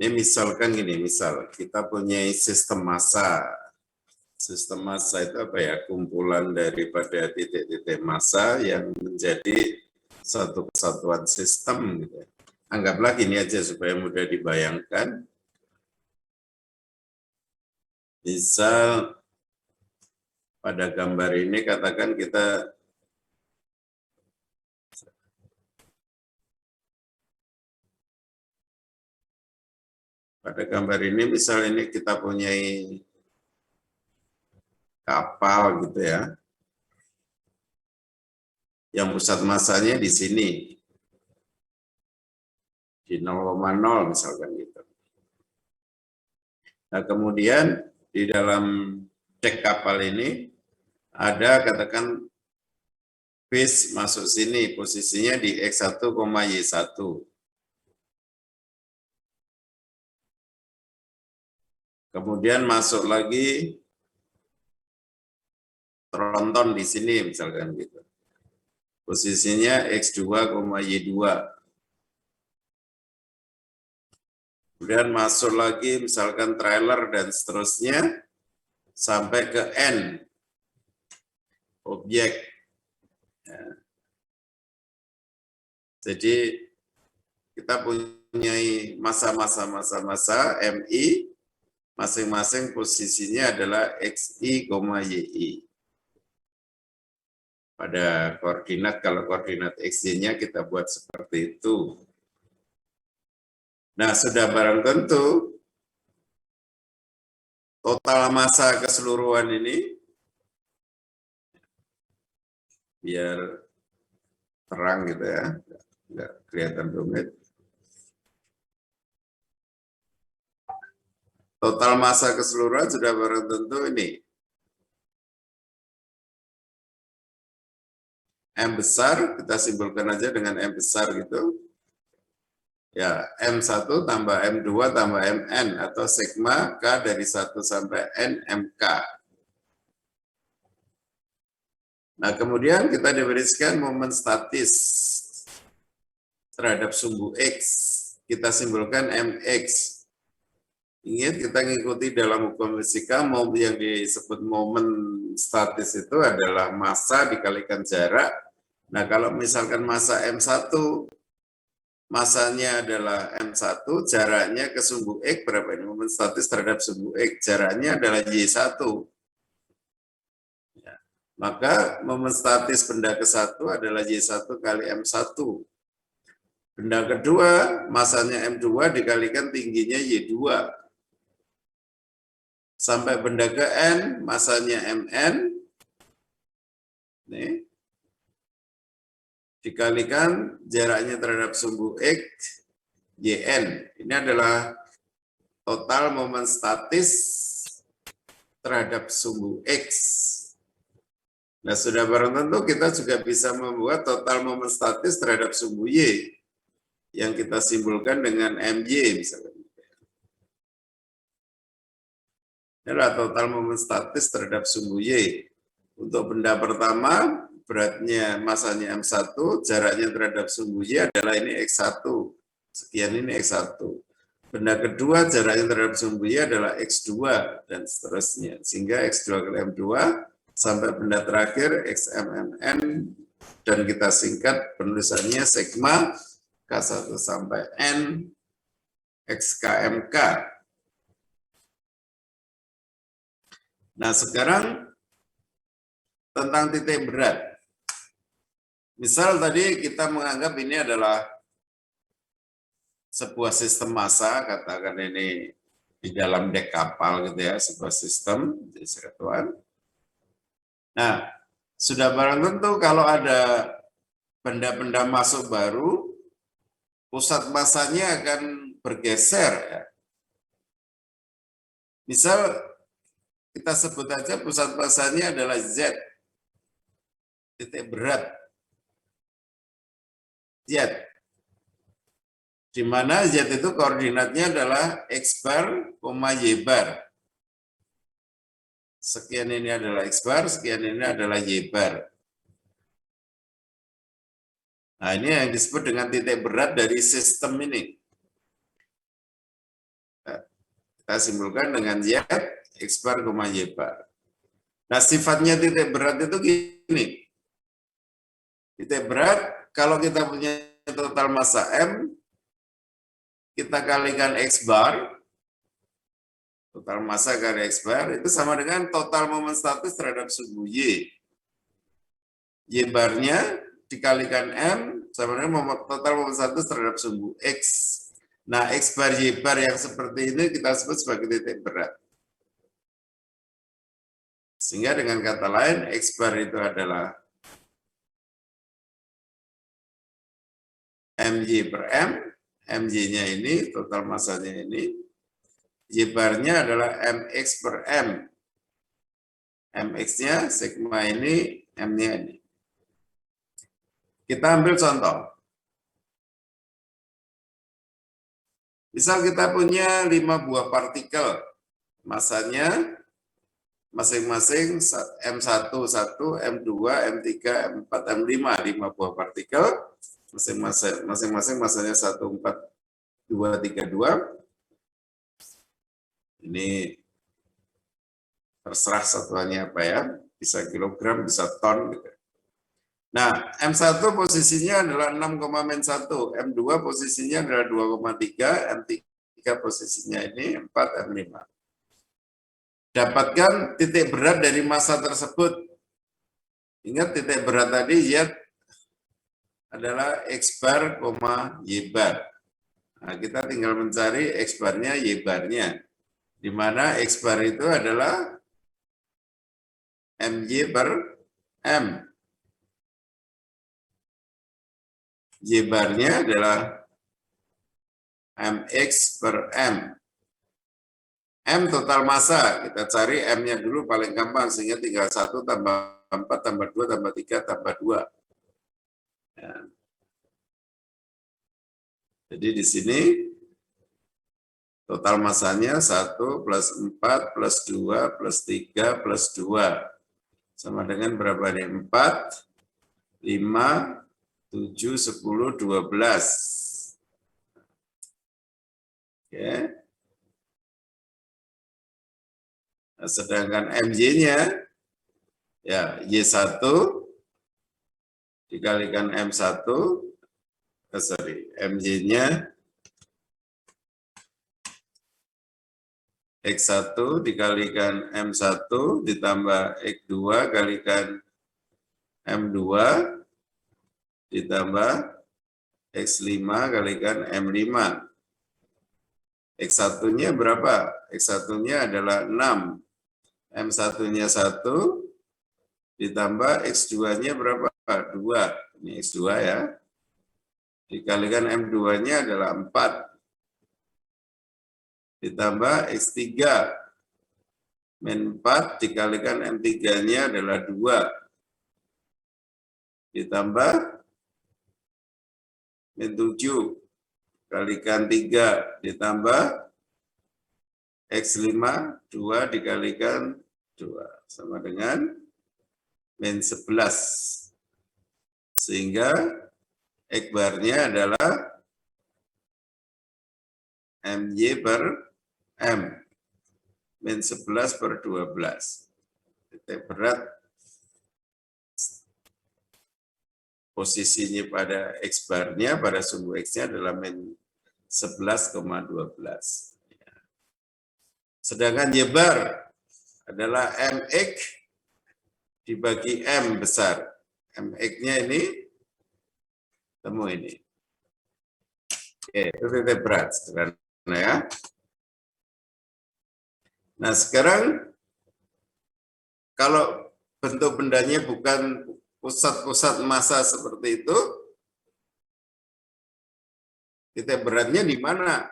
Ini misalkan gini, misal kita punya sistem massa. Sistem massa itu apa ya? Kumpulan daripada titik-titik massa yang menjadi satu kesatuan sistem. Gitu. Anggaplah gini aja supaya mudah dibayangkan. Misal pada gambar ini katakan kita pada gambar ini misal ini kita punya kapal gitu ya. Yang pusat massanya di sini. Di 0,0 misalkan gitu. Nah, kemudian di dalam dek kapal ini ada katakan base masuk sini, posisinya di X1, Y1. Kemudian masuk lagi tronton di sini misalkan gitu. Posisinya X2, Y2. Kemudian masuk lagi misalkan trailer dan seterusnya sampai ke N objek. Ya. Jadi kita punya massa MI, masing-masing posisinya adalah XI, YI. Pada koordinat, kalau koordinat XY-nya kita buat seperti itu. Nah, sudah barang tentu total massa keseluruhan ini, biar terang gitu ya, nggak kelihatan rumit. Total massa keseluruhan sudah barang tentu ini. M besar, kita simpulkan aja dengan M besar gitu. Ya, M1 tambah M2 tambah Mn, atau sigma K dari 1 sampai N Mk. Nah, kemudian kita diberikan momen statis terhadap sumbu X. Kita simpulkan Mx. Ingat, kita mengikuti dalam hukum fisika, yang disebut momen statis itu adalah massa dikalikan jarak. Nah, kalau misalkan massa M1, massanya adalah M1, jaraknya ke sumbu X berapa ini? Momen statis terhadap sumbu X, jaraknya adalah Y1. Ya. Maka momen statis benda ke-1 adalah Y1 kali M1. Benda kedua, massanya M2 dikalikan tingginya Y2. Sampai benda ke N, massanya Mn, nih, dikalikan jaraknya terhadap sumbu X, Yn. Ini adalah total momen statis terhadap sumbu X. Nah, sudah barang tentu kita juga bisa membuat total momen statis terhadap sumbu Y, yang kita simpulkan dengan MY misalnya. Ini adalah total momen statis terhadap sumbu Y. Untuk benda pertama, beratnya massanya M1, jaraknya terhadap sumbu Y adalah ini X1. Sekian ini X1. Benda kedua, jaraknya terhadap sumbu Y adalah X2, dan seterusnya. Sehingga X2 kali M2, sampai benda terakhir XMNN, dan kita singkat penulisannya sigma K1 sampai N XKMK. Nah, sekarang tentang titik berat. Misal tadi kita menganggap ini adalah sebuah sistem massa, katakan ini di dalam dek kapal gitu ya, sebuah sistem jadi satuan. Nah, sudah barang tentu kalau ada benda-benda masuk baru, pusat massanya akan bergeser ya. Misal kita sebut aja pusat massanya adalah Z, titik berat Z, di mana Z itu koordinatnya adalah X bar, Y bar. Sekian ini adalah X bar, sekian ini adalah Y bar. Nah, ini yang disebut dengan titik berat dari sistem ini. Kita simpulkan dengan Y, X bar, Y bar. Nah, sifatnya titik berat itu gini. Titik berat, kalau kita punya total massa M, kita kalikan X bar, total massa kali X bar, itu sama dengan total momen statis terhadap sumbu Y. Y barnya dikalikan M, sama dengan total momen statis terhadap sumbu X. Nah, X bar Y bar yang seperti ini kita sebut sebagai titik berat. Sehingga dengan kata lain, X bar itu adalah MY per M, MY-nya ini, total masanya ini, Y barnya adalah MX per M. MX-nya, sigma ini, M-nya ini. Kita ambil contoh. Misal kita punya 5 buah partikel, masanya masing-masing M1, 1, M2, M3, M4, M5, 5 buah partikel, masing-masing masanya 1, 4, 2, 3, 2. Ini terserah satuannya apa ya, bisa kilogram, bisa ton. Nah, M1 posisinya adalah 6,-1, M2 posisinya adalah 2,3, M3 posisinya ini 4, M5. Dapatkan titik berat dari massa tersebut. Ingat titik berat tadi Y adalah X bar, Y bar. Nah, kita tinggal mencari X barnya, Y barnya. Di mana X bar itu adalah MY per M. Y barnya adalah MX per M. M total massa, kita cari M-nya dulu paling gampang, sehingga tinggal 1 tambah 4 tambah 2 tambah 3 tambah 2. Ya. Jadi di sini total massanya 1 plus 4 plus 2 plus 3 plus 2. Sama dengan berapa nih? 4, 5, 7, 10, 12. Oke. Nah, sedangkan MY-nya, ya Y1 dikalikan M1, MY-nya X1 dikalikan M1 ditambah X2 kalikan M2 ditambah X5 kalikan M5. X1-nya berapa? X1-nya adalah 6. M1-nya 1 ditambah X2-nya berapa? 2. Ini X2 ya. Dikalikan M2-nya adalah 4. Ditambah X3. Min 4 dikalikan M3-nya adalah 2. Ditambah min 7 kalikan 3 ditambah X5 2 dikalikan 2 sama dengan min 11. Sehingga X barnya adalah MY per M min 11 per 12. Titik berat posisinya pada X barnya, pada sumbu X-nya adalah min 11,12. Sedangkan Y bar adalah MX dibagi M besar. MX-nya ini, temu ini. Oke, itu titik berat, sederhana ya. Nah, sekarang kalau bentuk bendanya bukan pusat-pusat massa seperti itu, titik beratnya di mana?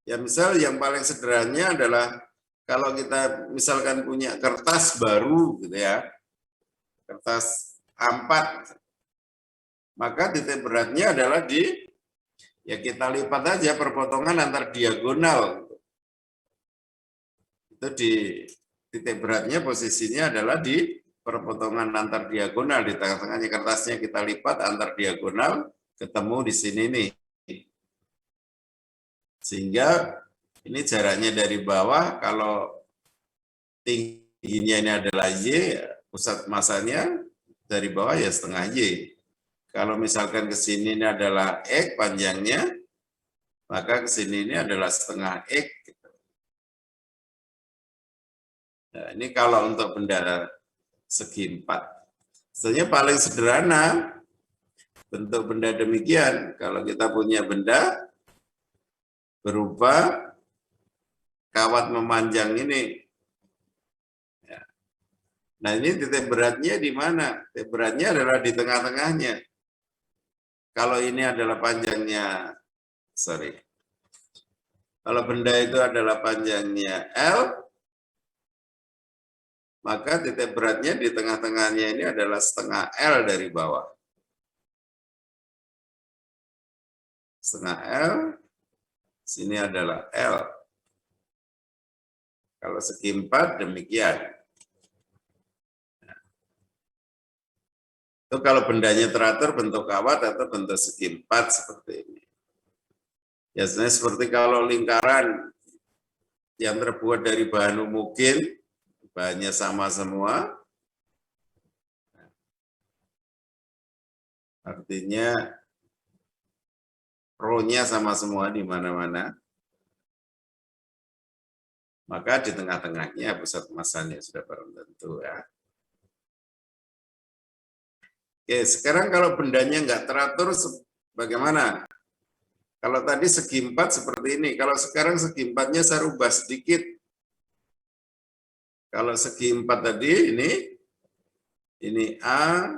Ya misal yang paling sederhananya adalah kalau kita misalkan punya kertas baru gitu ya, kertas A4, maka titik beratnya adalah ya kita lipat aja perpotongan antar diagonal. Itu di titik beratnya posisinya adalah di perpotongan antar diagonal, di tengah-tengahnya kertasnya kita lipat antar diagonal, ketemu di sini nih. Sehingga Ini jaraknya dari bawah, kalau tingginya ini adalah Y, pusat masanya dari bawah ya setengah Y. Kalau misalkan ke sini ini adalah X panjangnya, maka ke sini ini adalah setengah X. Nah, ini kalau untuk benda segi 4. Sebenarnya paling sederhana bentuk benda demikian, kalau kita punya benda berupa kawat memanjang ini. Nah, ini titik beratnya di mana? Titik beratnya adalah di tengah-tengahnya. Kalau ini adalah panjangnya, kalau benda itu adalah panjangnya L, maka titik beratnya di tengah-tengahnya ini adalah setengah L dari bawah. Setengah L, sini adalah L. Kalau segi 4 demikian. Itu kalau bendanya teratur bentuk kawat atau bentuk segi 4 seperti ini. Biasanya seperti kalau lingkaran yang terbuat dari bahan mungkin, bahannya sama semua, artinya row-nya sama semua di mana-mana, maka di tengah-tengahnya pusat masanya sudah barang tentu ya. Oke, sekarang kalau bendanya nggak teratur bagaimana? Kalau tadi segi 4 seperti ini, kalau sekarang segi 4-nya saya rubah sedikit. Kalau segi 4 tadi ini A,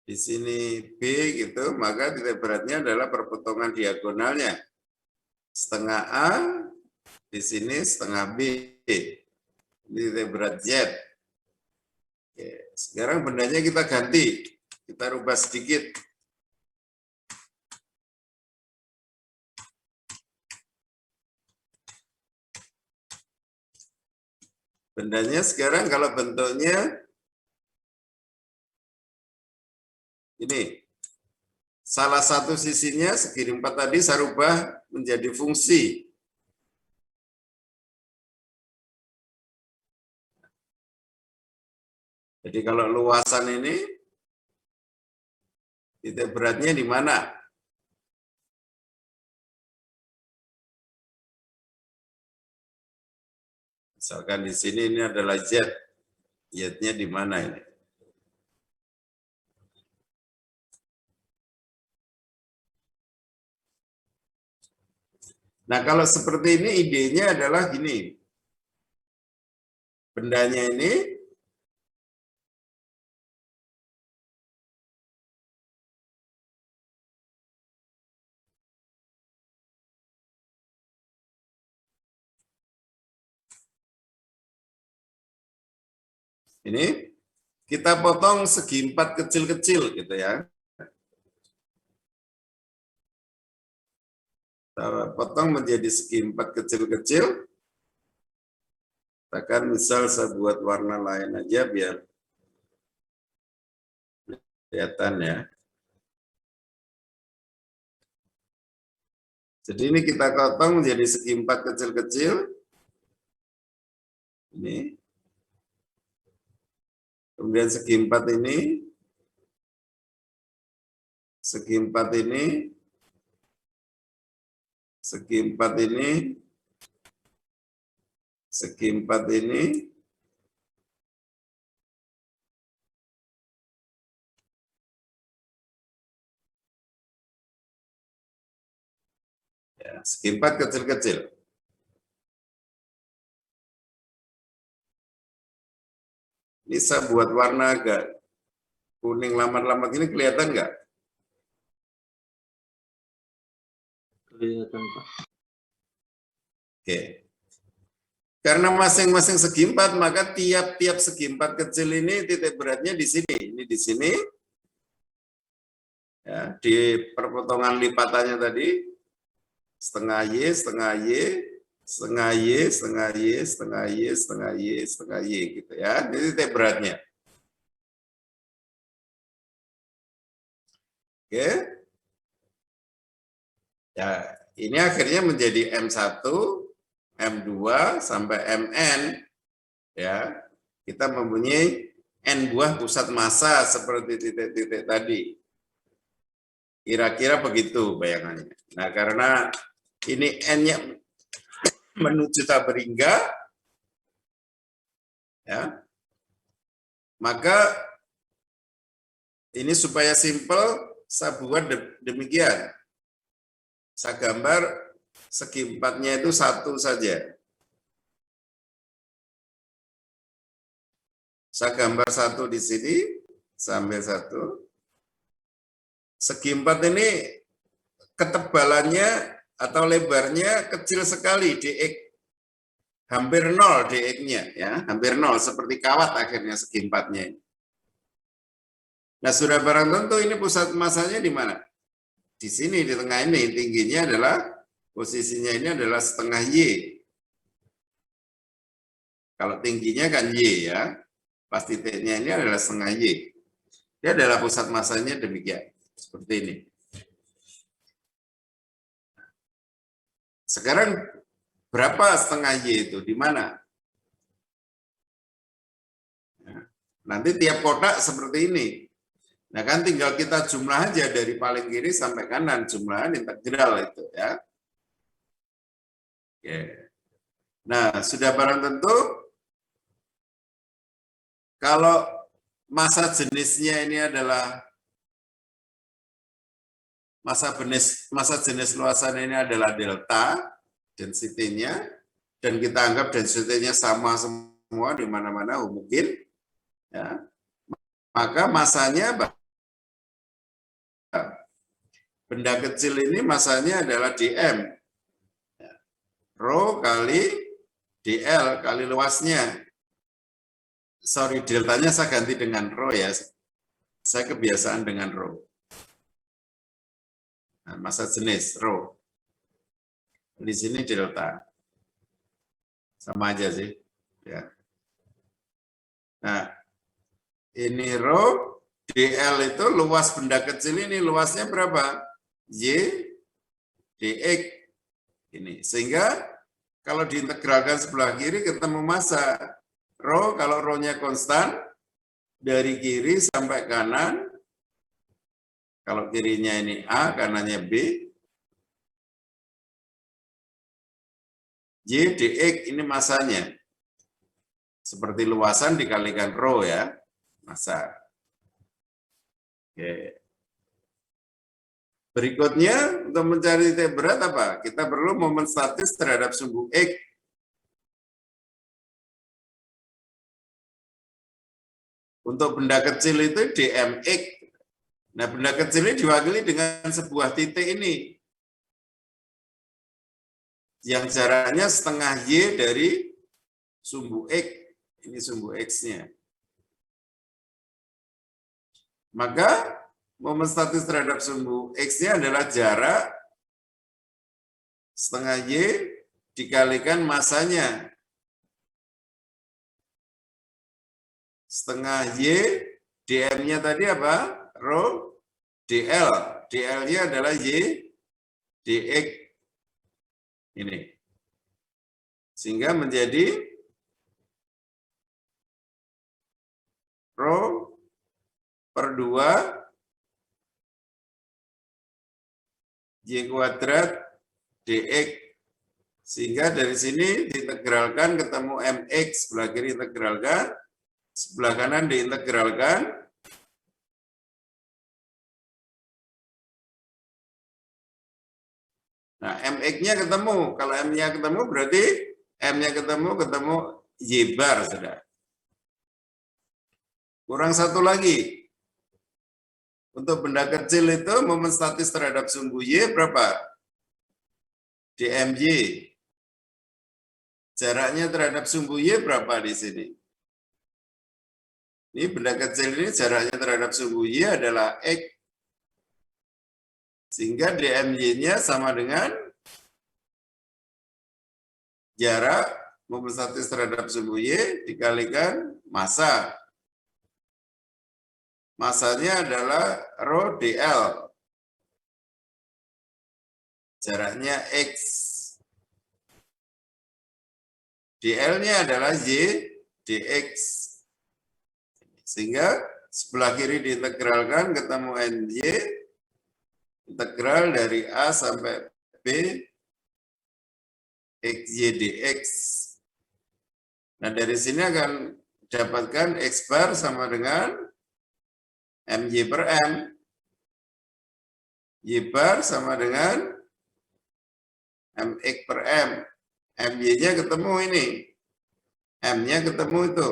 di sini B gitu, maka titik beratnya adalah perpotongan diagonalnya. Setengah A, di sini setengah B. Ini titik berat Z. Oke, sekarang bendanya kita ganti, kita rubah sedikit. Bendanya sekarang kalau bentuknya ini, salah satu sisinya segi 4 tadi saya rubah menjadi fungsi. Jadi kalau luasan ini, titik beratnya di mana? Misalkan di sini ini adalah Z. Z-nya di mana ini? Nah, kalau seperti ini idenya adalah gini. Bendanya ini kita potong segi 4 kecil-kecil gitu ya. Kita potong menjadi segi 4 kecil-kecil. Katakan misal saya buat warna lain aja biar kelihatan ya. Jadi ini kita potong menjadi segi 4 kecil-kecil. Ini. Kemudian segi 4 ini. Segi 4 ini. Segi 4 ini. Segi 4 ini. Ya, segi 4 kecil-kecil. Ini saya buat warna agak kuning lamar-lamar ini, kelihatan nggak? Kelihatan, Pak. Oke. Karena masing-masing segi 4, maka tiap-tiap segi 4 kecil ini titik beratnya di sini. Ini di sini. Ya, di perpotongan lipatannya tadi, setengah Y, setengah Y, setengah Y, setengah Y, setengah Y, setengah Y, setengah Y gitu ya. Ini titik beratnya. Oke. Ya, ini akhirnya menjadi M1, M2 sampai Mn ya. Kita mempunyai N buah pusat massa seperti titik-titik tadi. Kira-kira begitu bayangannya. Nah, karena ini N-nya menuju Taberingga ya. Maka ini supaya simpel saya buat demikian. Saya gambar segi empatnya itu satu saja. Saya gambar satu di sini, sambil satu. Segi empat ini ketebalannya atau lebarnya kecil sekali, dx hampir nol dx-nya, ya, hampir nol seperti kawat akhirnya segi empatnya. Nah, sudah barang tentu ini pusat massanya di mana? Di sini di tengah ini, tingginya adalah posisinya ini adalah setengah Y. Kalau tingginya kan Y ya, pas titiknya ini adalah setengah Y. Dia adalah pusat massanya demikian, seperti ini. Sekarang berapa setengah Y itu? Di mana? Nanti tiap kotak seperti ini. Nah kan tinggal kita jumlah aja dari paling kiri sampai kanan, jumlahan integral itu ya. Oke. Nah sudah barang tentu kalau massa jenisnya ini adalah massa jenis luasan ini adalah delta density-nya, dan kita anggap density-nya sama semua di mana-mana mungkin ya. Maka massanya benda kecil ini massanya adalah dm, rho kali dl kali luasnya. Sorry, deltanya saya ganti dengan rho ya. Saya kebiasaan dengan rho. Nah, massa jenis rho. Di sini delta. Sama aja sih. Ya. Nah, ini rho, dl itu luas benda kecil ini, luasnya berapa? Y dx. Ini. Sehingga kalau diintegralkan sebelah kiri ketemu massa. Rho, kalau rho-nya konstan, dari kiri sampai kanan, kalau kirinya ini A, kanannya B, Y dx ini massanya. Seperti luasan dikalikan rho ya, massa. Oke. Berikutnya, untuk mencari titik berat apa? Kita perlu momen statis terhadap sumbu X. Untuk benda kecil itu dmx. Nah, benda kecil ini diwakili dengan sebuah titik ini, yang jaraknya setengah Y dari sumbu X. Ini sumbu X-nya. Maka momen statis terhadap sumbu X-nya adalah jarak setengah Y dikalikan massanya. Setengah Y, dm-nya tadi apa? Rho dl. dl-nya adalah Y dx. Ini. Sehingga menjadi rho per 2 Y kuadrat dx. Sehingga dari sini diintegralkan ketemu mx, sebelah kiri integralkan, sebelah kanan diintegralkan. Nah, mx-nya ketemu. Kalau m-nya ketemu berarti m-nya ketemu y bar sudah. Kurang satu lagi. Untuk benda kecil itu momen statis terhadap sumbu y berapa? dmy. Jaraknya terhadap sumbu y berapa di sini? Ini benda kecil ini jaraknya terhadap sumbu y adalah x. Sehingga dmy-nya sama dengan jarak momen statis terhadap sumbu y dikalikan massa. Massanya adalah rho dl. jaraknya X. DL-nya adalah Y dx. Sehingga sebelah kiri diintegralkan ketemu NY, integral dari A sampai B XY dx. Nah, dari sini akan dapatkan X bar sama dengan MY per M. Y bar sama dengan MX per M. MY-nya ketemu ini. M-nya ketemu itu.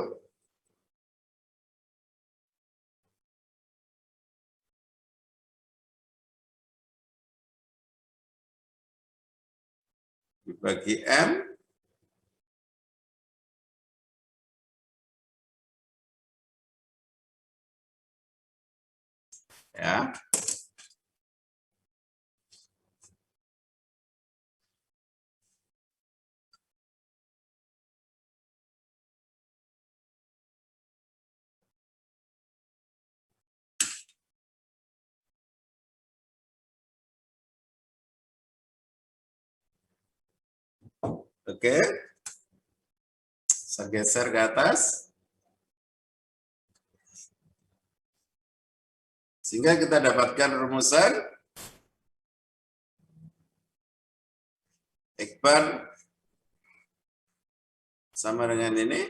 Dibagi M. Ya. Oke. Saya geser ke atas. Sehingga kita dapatkan rumusan X bar sama dengan ini,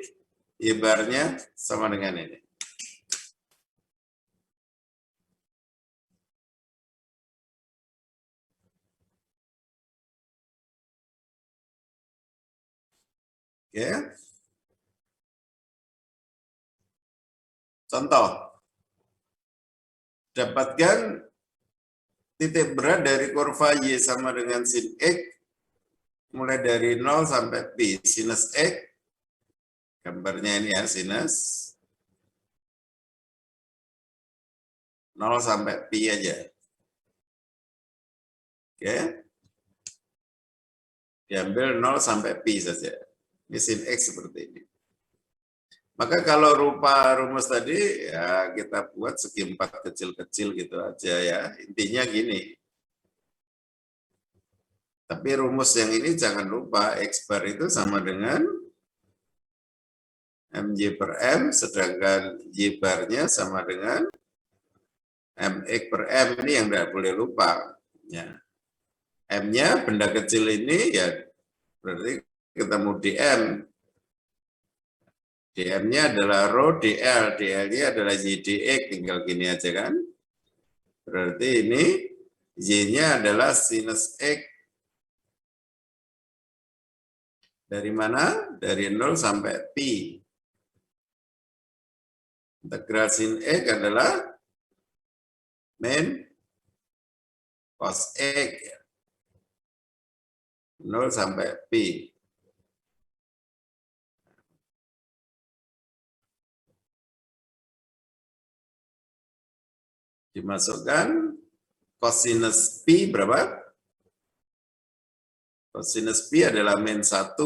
Y barnya sama dengan ini. Oke. Contoh. Dapatkan titik berat dari kurva Y sama dengan sin X mulai dari 0 sampai Pi. Sinus X, gambarnya ini ya, sinus 0 sampai Pi aja. Oke. Diambil 0 sampai Pi saja. Ini sin X seperti ini. Maka kalau rupa rumus tadi, ya kita buat segi empat kecil-kecil gitu aja ya. Intinya gini. Tapi rumus yang ini jangan lupa, X bar itu sama dengan MY per M, sedangkan Y barnya sama dengan MX per M. Ini yang tidak boleh lupa. Ya. M-nya benda kecil ini ya berarti ketemu DM. DM-nya adalah rho DL, DL-nya adalah YDX, tinggal gini aja kan. Berarti ini Y-nya adalah sinus X. Dari mana? Dari 0 sampai Pi. Integral sin X adalah min cos X. 0 sampai Pi. Dimasukkan cosinus Pi berapa? Cosinus Pi adalah min 1.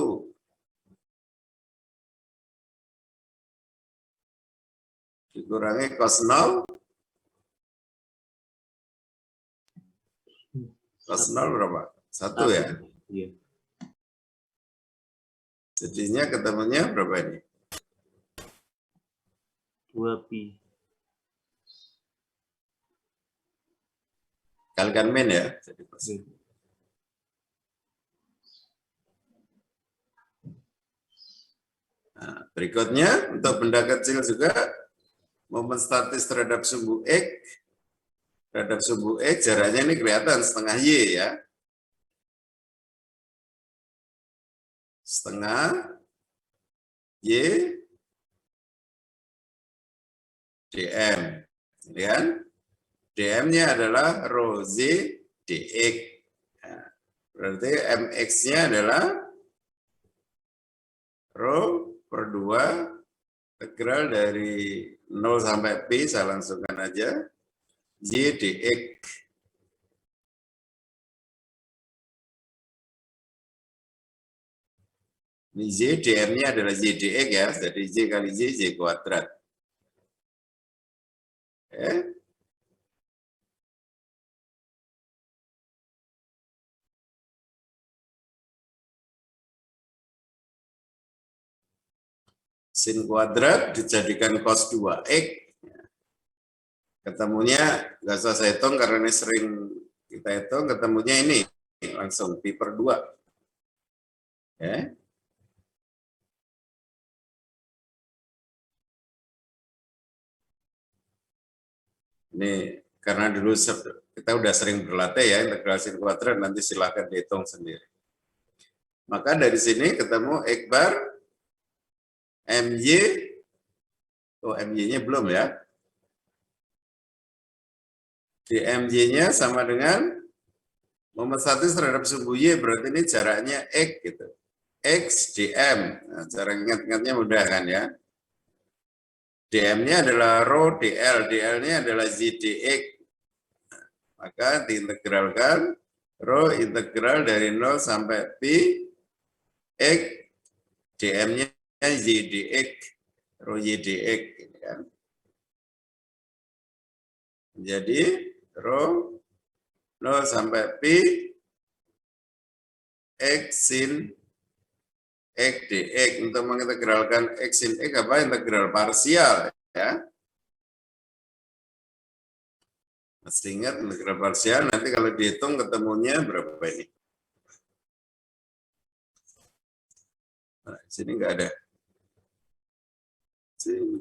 Dikurangi cos 0. Cos 0 berapa? 1 ya? Iya. Jadinya ketemunya berapa ini? 2 pi. Kalikan min ya. Jadi nah, berikutnya untuk benda kecil juga momen statis terhadap sumbu X. Terhadap sumbu X jaraknya ini kelihatan setengah Y ya. Setengah Y dm. Ini kan? dm-nya adalah rho Z dx. Nah, berarti mx-nya adalah rho per 2 integral dari 0 sampai Pi, saya langsungkan aja, Y dx. Ini Y, dm-nya adalah Y dx ya, jadi Y kali Y, Y kuadrat. Oke. Sin kuadrat dijadikan cos 2x. Ketemunya nggak usah saya hitung karena ini sering kita hitung, ketemunya ini langsung pi per 2. Ya. Ini karena dulu kita udah sering berlatih ya integral sin kuadrat, nanti silahkan dihitung sendiri. Maka dari sini ketemu X bar MY, MY-nya belum ya. Di MY-nya sama dengan momen statis terhadap sumbu Y, berarti ini jaraknya X gitu. X dm. Nah, cara ingat-ingatnya mudah kan ya. dm-nya adalah rho dl, dl-nya adalah z dx. Maka diintegralkan rho integral dari 0 sampai pi x dm-nya y dx, rho y dx gitu kan. Jadi rho 0 sampai pi x sin x dx. Untuk mengintegralkan x sin x apa? Integral parsial ya. Masih ingat integral parsial, nanti kalau dihitung ketemunya berapa ini? Nah, sini nggak ada. Sini.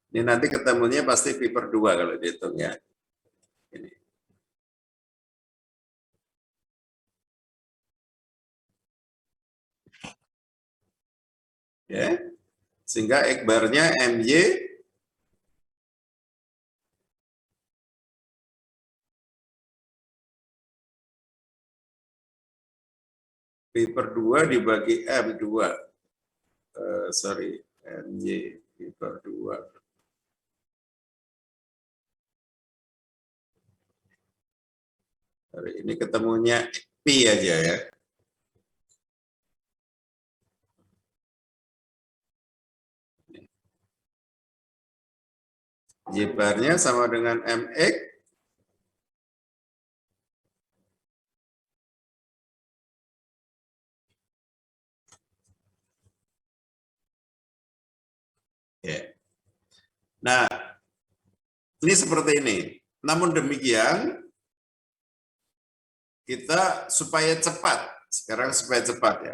Ini nanti ketemunya pasti pi per 2 kalau dihitung ya. Ini. Ya. Sehingga X barnya MY pi per 2 dibagi M2. Sorry, MY pi per 2. Ini ketemunya pi aja ya. Y barnya sama dengan MX ya. Nah, ini seperti ini. Namun demikian, kita supaya cepat, sekarang supaya cepat ya,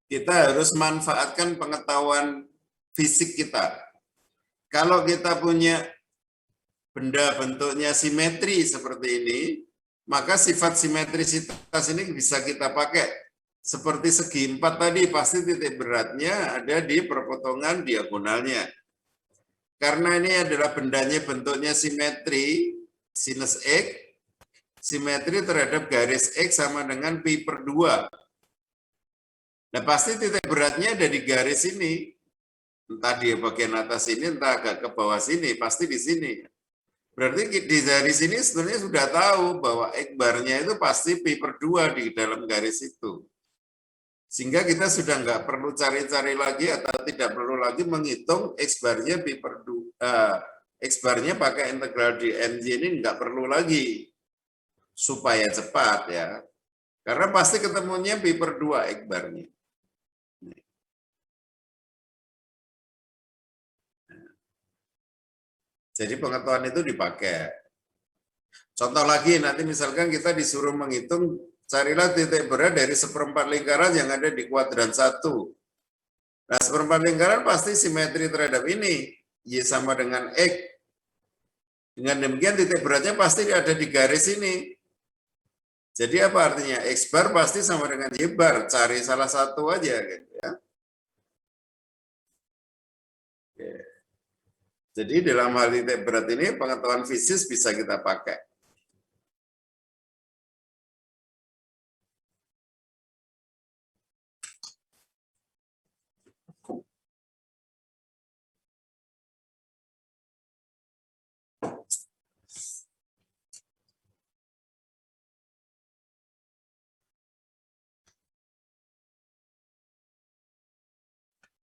kita harus manfaatkan pengetahuan fisik kita. Kalau kita punya benda bentuknya simetri seperti ini, maka sifat simetrisitas ini bisa kita pakai. Seperti segi 4 tadi, pasti titik beratnya ada di perpotongan diagonalnya. Karena ini adalah bendanya bentuknya simetri, sinus X, simetri terhadap garis X sama dengan pi per 2. Nah pasti titik beratnya ada di garis ini. Entah di bagian atas ini, entah agak ke bawah sini, pasti di sini. Berarti di garis ini sebenarnya sudah tahu bahwa X barnya itu pasti pi per 2 di dalam garis itu. Sehingga kita sudah nggak perlu cari-cari lagi atau tidak perlu lagi menghitung X barnya pi per 2. X barnya pakai integral di MJ ini nggak perlu lagi supaya cepat ya. Karena pasti ketemunya pi per 2 X barnya. Jadi pengetahuan itu dipakai. Contoh lagi, nanti misalkan kita disuruh menghitung, carilah titik berat dari seperempat lingkaran yang ada di kuadran 1. Nah, seperempat lingkaran pasti simetri terhadap ini. Y sama dengan X. Dengan demikian titik beratnya pasti ada di garis ini. Jadi apa artinya? X bar pasti sama dengan Y bar. Cari salah satu aja. Gitu ya. Oke. Jadi dalam hal titik berat ini pengetahuan fisik bisa kita pakai.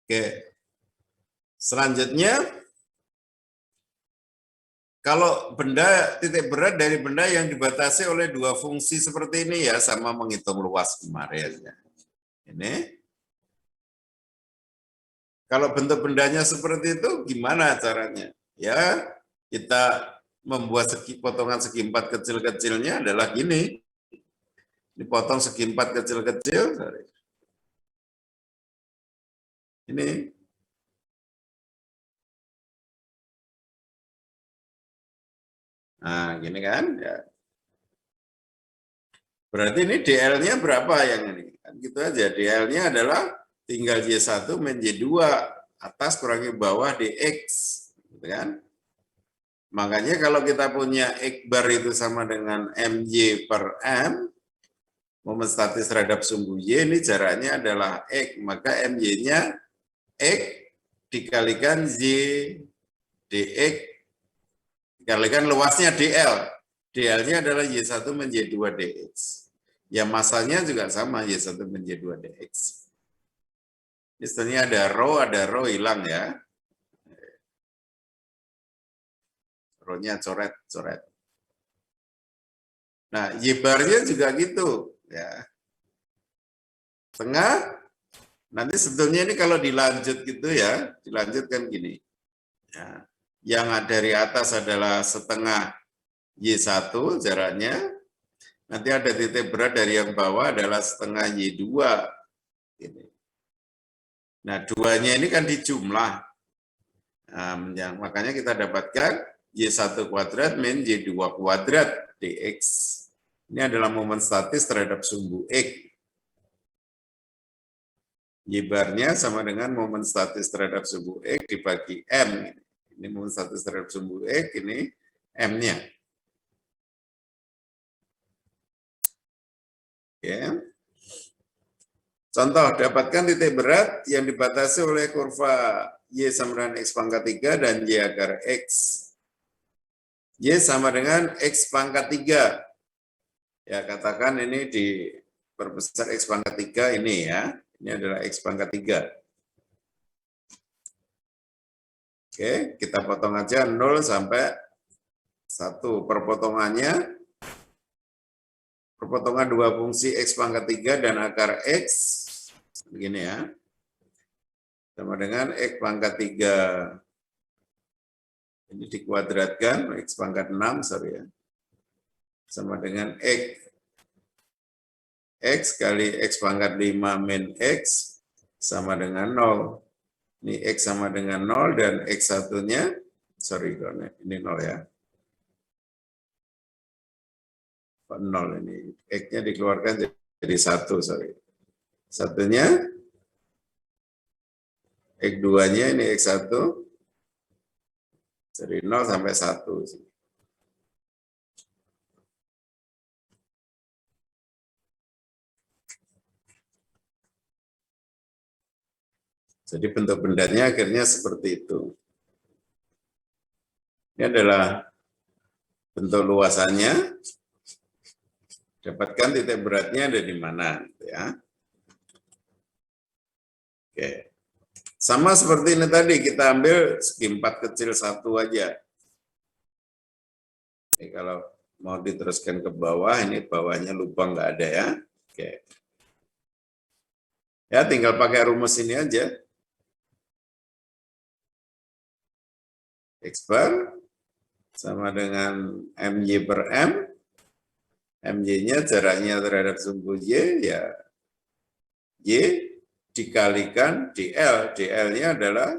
Oke. Selanjutnya, kalau benda titik berat dari benda yang dibatasi oleh dua fungsi seperti ini ya, sama menghitung luas kemarin. Ini. Kalau bentuk bendanya seperti itu, gimana caranya? Ya, kita membuat potongan segi empat kecil-kecilnya adalah gini. Dipotong segi empat kecil-kecil. Ini. Nah, gini kan. Ya. Berarti ini DL-nya berapa yang ini? Kan gitu aja. DL-nya adalah tinggal Y1 min Y2 atas kurangi bawah DX. Gitu kan? Makanya kalau kita punya X bar itu sama dengan MY per M, momen statis terhadap sumbu Y ini jaraknya adalah X, maka MY-nya X dikalikan Y dx dikalikan luasnya DL. DL-nya adalah Y1 min Y2 dx. Ya masanya juga sama, Y1 min Y2 dx. Istilahnya ada rho hilang ya. Rho-nya coret-coret. Nah, Y-bar-nya juga gitu. Ya. Tengah, nanti sebetulnya ini kalau dilanjut gitu ya, dilanjutkan gini. Ya. Yang dari atas adalah setengah Y1 jaraknya, nanti ada titik berat dari yang bawah adalah setengah Y2. Ini. Nah, duanya ini kan dijumlah. Nah, makanya kita dapatkan Y1 kuadrat min Y2 kuadrat dx. Ini adalah momen statis terhadap sumbu X. Y-bar-nya sama dengan momen statis terhadap sumbu X dibagi M. Ini momen statis terhadap sumbu X, ini M-nya. Oke. Contoh, dapatkan titik berat yang dibatasi oleh kurva Y sama dengan X pangkat 3 dan Y akar X. Y sama dengan X pangkat 3. Ya, katakan ini diperbesar X pangkat 3 ini ya. Ini adalah X pangkat 3. Oke, kita potong aja 0 sampai 1. Perpotongan dua fungsi X pangkat 3 dan akar X. Begini ya. Sama dengan X pangkat 3. Ini dikuadratkan, X pangkat 6, sorry ya. Sama dengan X kali X pangkat 5 min X sama dengan 0. Ini X sama dengan 0 dan X satunya, sorry ini 0 ya. 0 ini, X-nya dikeluarkan jadi 1, sorry. Satunya, X2-nya ini X1, dari 0 sampai 1. Jadi bentuk bendanya akhirnya seperti itu. Ini adalah bentuk luasannya. Dapatkan titik beratnya ada di mana, ya. Oke. Sama seperti ini tadi, kita ambil segi 4 kecil 1 aja. Ini kalau mau diteruskan ke bawah, ini bawahnya lubang nggak ada ya. Oke. Ya, tinggal pakai rumus ini aja. X bar sama dengan MY per M. MY-nya jaraknya terhadap sumbu Y, ya Y dikalikan DL. DL-nya adalah,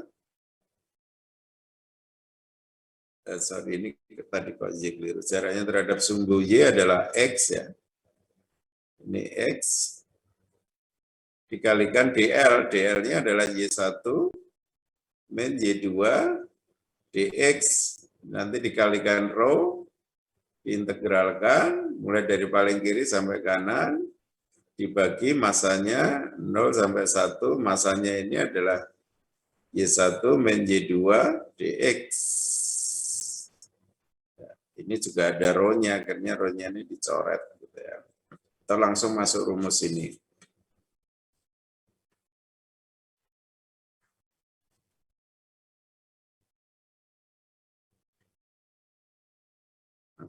sorry ini tadi kok Y keliru. Jaraknya terhadap sumbu Y adalah X ya. Ini X dikalikan DL. DL-nya adalah Y1 min Y2 dx. Nanti dikalikan rho, diintegralkan, mulai dari paling kiri sampai kanan, dibagi masanya 0 sampai 1, masanya ini adalah Y1 min Y2 dx. Ini juga ada rho-nya, akhirnya rho-nya ini dicoret. Gitu ya. Kita langsung masuk rumus ini.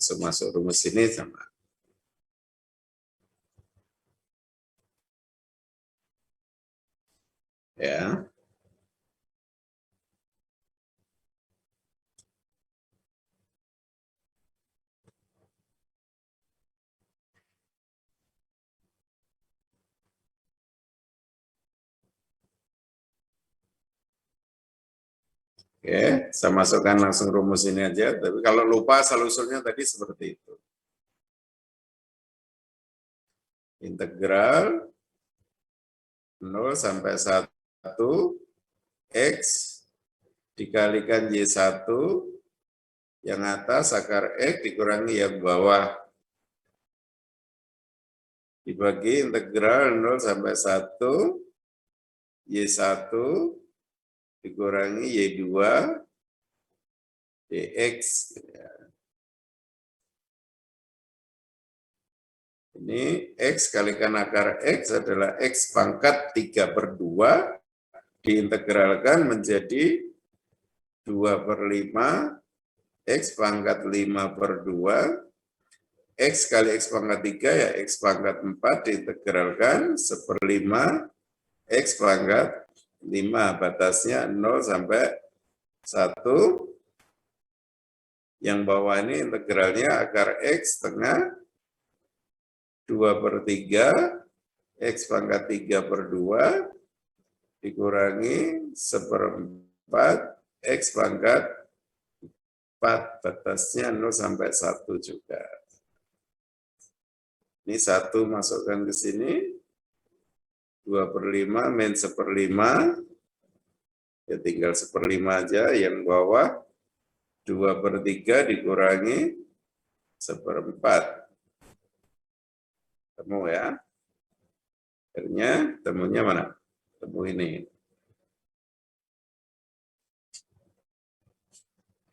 langsung masuk rumus ini sama. Ya. Oke, saya masukkan langsung rumus ini aja. Tapi kalau lupa asal usulnya tadi seperti itu. Integral 0 sampai 1 X dikalikan Y1 yang atas akar X dikurangi yang bawah. Dibagi integral 0 sampai 1 Y1 dikurangi Y2 dx. Ini X kalikan akar X adalah X pangkat 3/2 diintegralkan menjadi 2/5 X pangkat 5/2 X kali X pangkat 3 ya X pangkat 4 diintegralkan 1/5 X pangkat 5 batasnya 0 sampai 1. Yang bawah ini integralnya akar X setengah 2/3 X pangkat 3/2 dikurangi 1/4 X pangkat 4 batasnya 0 sampai 1 juga. Ini 1 masukkan ke sini 2/5 min 1/5 ya tinggal 1/5 aja, yang bawah 2/3 dikurangi 1/4. Temu ya. Akhirnya temunya mana? Temu ini.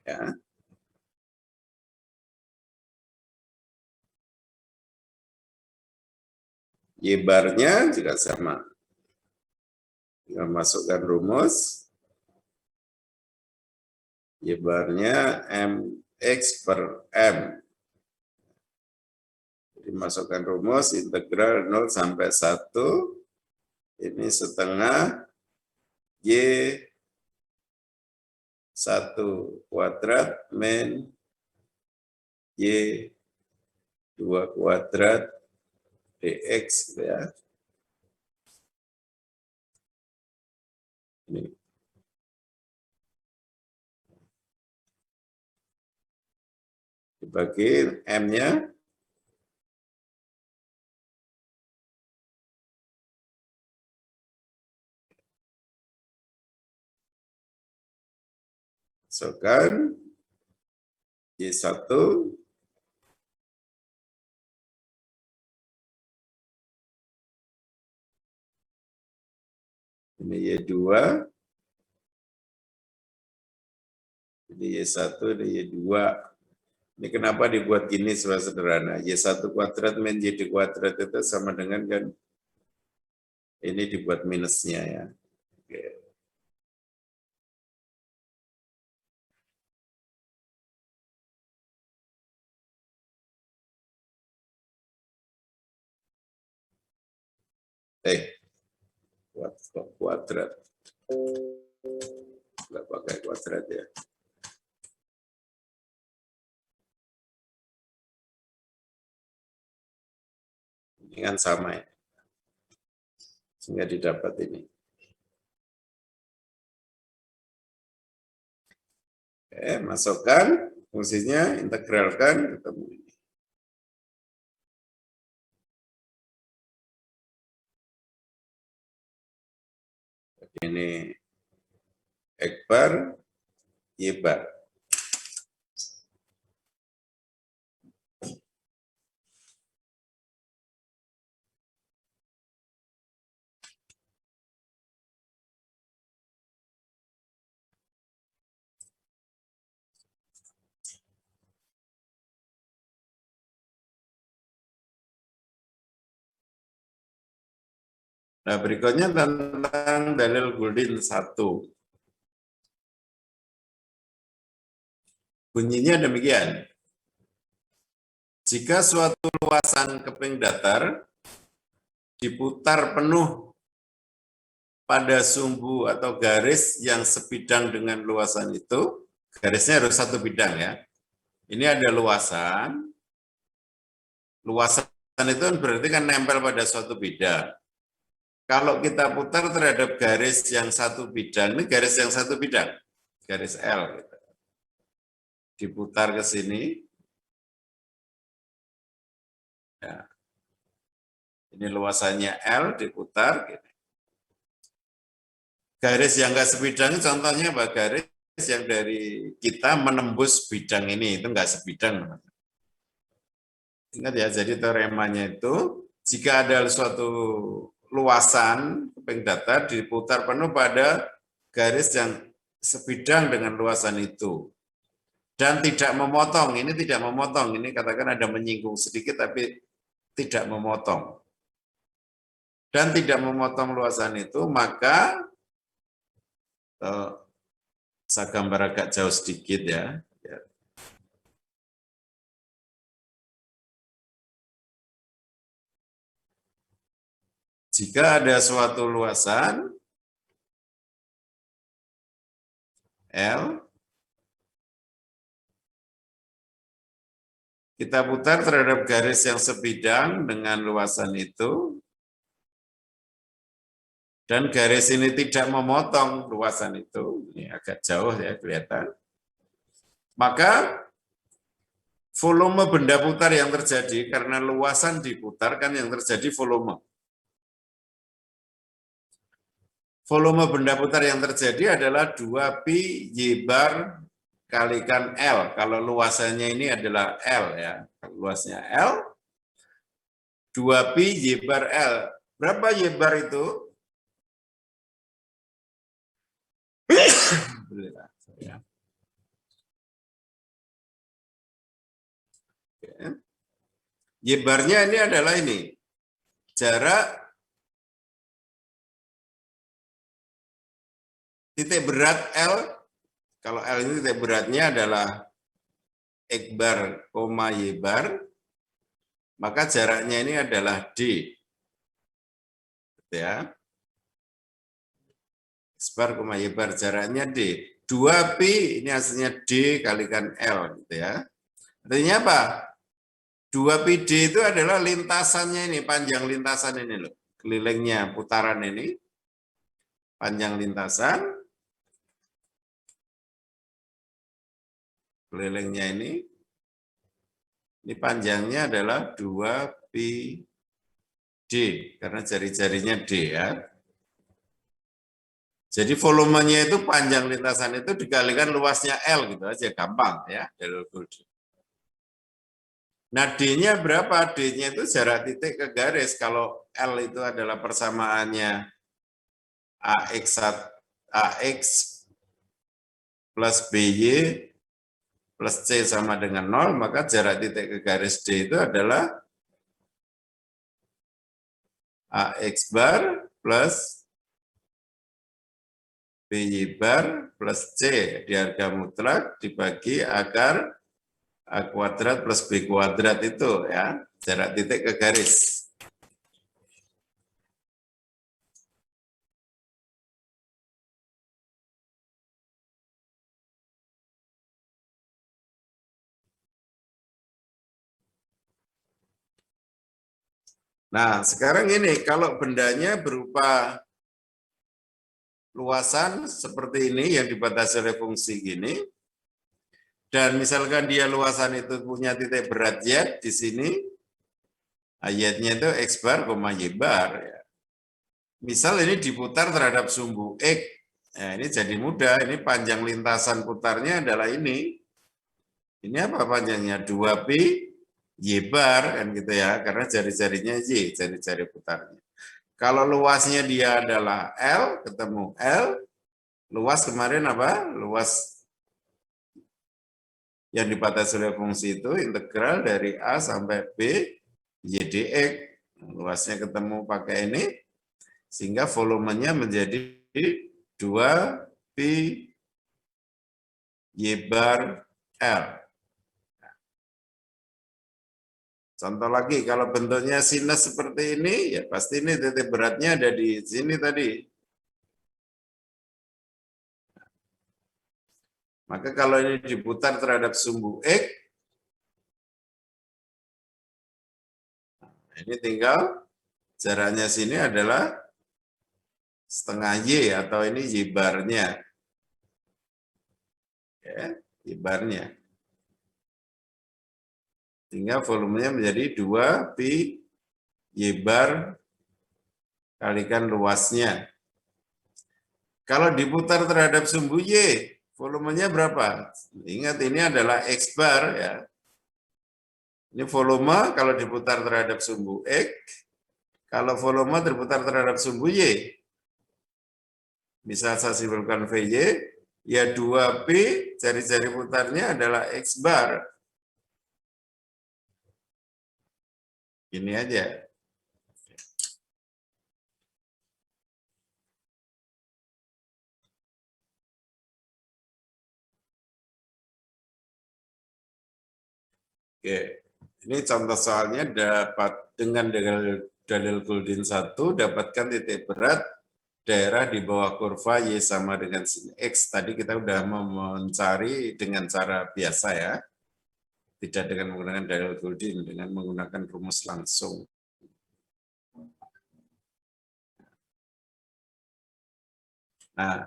Ya. Y-barnya juga sama. Tinggal masukkan rumus. Y-barnya MX per M. Jadi masukkan rumus integral 0 sampai 1. Ini setengah Y1 kuadrat min Y2 kuadrat dx ya. Ini. Dibagi M-nya masukkan Y1 ini Y2 ini Y1 ini Y2. Ini kenapa dibuat gini supaya sederhana. Y1 kuadrat min Y2 kuadrat itu sama dengan kan ini dibuat minusnya ya. Oke. Kuadrat. Nggak pakai kuadrat ya. Ini kan sama ya. Sehingga didapat ini. Oke, masukkan fungsinya, integralkan, ketemu ini. Ini X bar, Y bar. Nah, berikutnya tentang dalil Guldin 1. Bunyinya demikian. Jika suatu luasan keping datar diputar penuh pada sumbu atau garis yang sebidang dengan luasan itu, garisnya harus satu bidang ya. Ini ada luasan itu berarti kan nempel pada suatu bidang. Kalau kita putar terhadap garis yang satu bidang, ini garis yang satu bidang, garis L. Gitu. Diputar ke sini. Ya. Ini luasannya L, diputar. Gitu. Garis yang nggak sebidang, contohnya apa? Garis yang dari kita menembus bidang ini, itu nggak sebidang. Ingat ya, jadi teoremanya itu, jika ada suatu luasan keping datar diputar penuh pada garis yang sebidang dengan luasan itu. Dan tidak memotong, ini tidak memotong, ini katakan ada menyinggung sedikit tapi tidak memotong. Dan tidak memotong luasan itu, maka saya gambar agak jauh sedikit ya. Jika ada suatu luasan L, kita putar terhadap garis yang sebidang dengan luasan itu, dan garis ini tidak memotong luasan itu, ini agak jauh ya kelihatan, maka volume benda putar yang terjadi, karena luasan diputar kan yang terjadi volume. Volume benda putar yang terjadi adalah 2pi Y bar kalikan L. Kalau luasannya ini adalah L ya. Luasnya L, 2pi Y bar L. Berapa Y bar itu? Y barnya ini adalah ini. Jarak titik berat L, kalau L ini titik beratnya adalah X bar, Y bar, maka jaraknya ini adalah D. Ya. X bar, Y bar, jaraknya D. 2pi ini hasilnya D kalikan L. Gitu ya. Artinya apa? 2pi D itu adalah lintasannya ini, panjang lintasan ini loh. Kelilingnya, putaran ini. Panjang lintasan. Kelilingnya ini panjangnya adalah 2pi D, karena jari-jarinya D ya. Jadi volumenya itu panjang lintasan itu dikalikan luasnya L gitu aja, gampang ya. Nah D-nya berapa? D-nya itu jarak titik ke garis. Kalau L itu adalah persamaannya AX plus BY plus C sama dengan 0, maka jarak titik ke garis D itu adalah AX bar plus BY bar plus C di harga mutlak dibagi akar A kuadrat plus B kuadrat itu ya, jarak titik ke garis. Nah, sekarang ini kalau bendanya berupa luasan seperti ini yang dibatasi oleh fungsi gini, dan misalkan dia luasan itu punya titik berat Y di sini, Y-nya itu X bar, Y bar. Ya. Misal ini diputar terhadap sumbu X, nah, ini jadi mudah, ini panjang lintasan putarnya adalah ini. Ini apa panjangnya? 2pi Y bar, kan gitu ya, karena jari-jarinya Y, jari-jari putarnya. Kalau luasnya dia adalah L, ketemu L, luas kemarin apa? Luas yang dibatasi oleh fungsi itu integral dari A sampai B Y dx. Luasnya ketemu pakai ini, sehingga volumenya menjadi 2pi Y bar L. Contoh lagi, kalau bentuknya sinus seperti ini, ya pasti ini titik beratnya ada di sini tadi. Maka kalau ini diputar terhadap sumbu X, ini tinggal jaraknya sini adalah setengah Y atau ini Y barnya. Ya, Y barnya. Sehingga volumenya menjadi 2 pi Y bar kalikan luasnya. Kalau diputar terhadap sumbu Y, volumenya berapa? Ingat ini adalah X bar ya. Ini volume kalau diputar terhadap sumbu X, kalau volume terputar terhadap sumbu Y. Misal saya simpulkan VY, ya 2P jari-jari putarnya adalah X bar. Ini aja. Oke, ini contoh soalnya dapat dengan dalil Goldin 1, dapatkan titik berat daerah di bawah kurva Y sama dengan sin X. Tadi kita udah mencari dengan cara biasa ya. Tidak dengan menggunakan dalil Goldin, dengan menggunakan rumus langsung. Nah,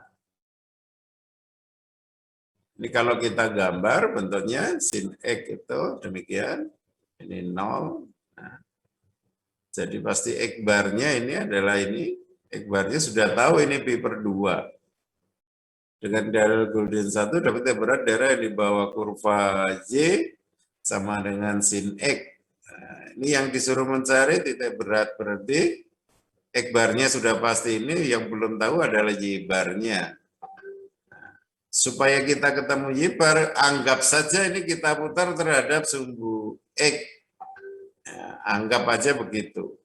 ini kalau kita gambar bentuknya sin X itu demikian. Ini 0. Nah, jadi pasti X barnya ini adalah ini. X barnya sudah tahu ini pi per 2. Dengan dalil Goldin 1 dapat berat daerah di bawah kurva Y sama dengan sin X. Nah, ini yang disuruh mencari titik berat, berarti X barnya sudah pasti ini, yang belum tahu adalah Y barnya. Supaya kita ketemu Y bar, anggap saja ini kita putar terhadap sumbu X. Ya, anggap aja begitu.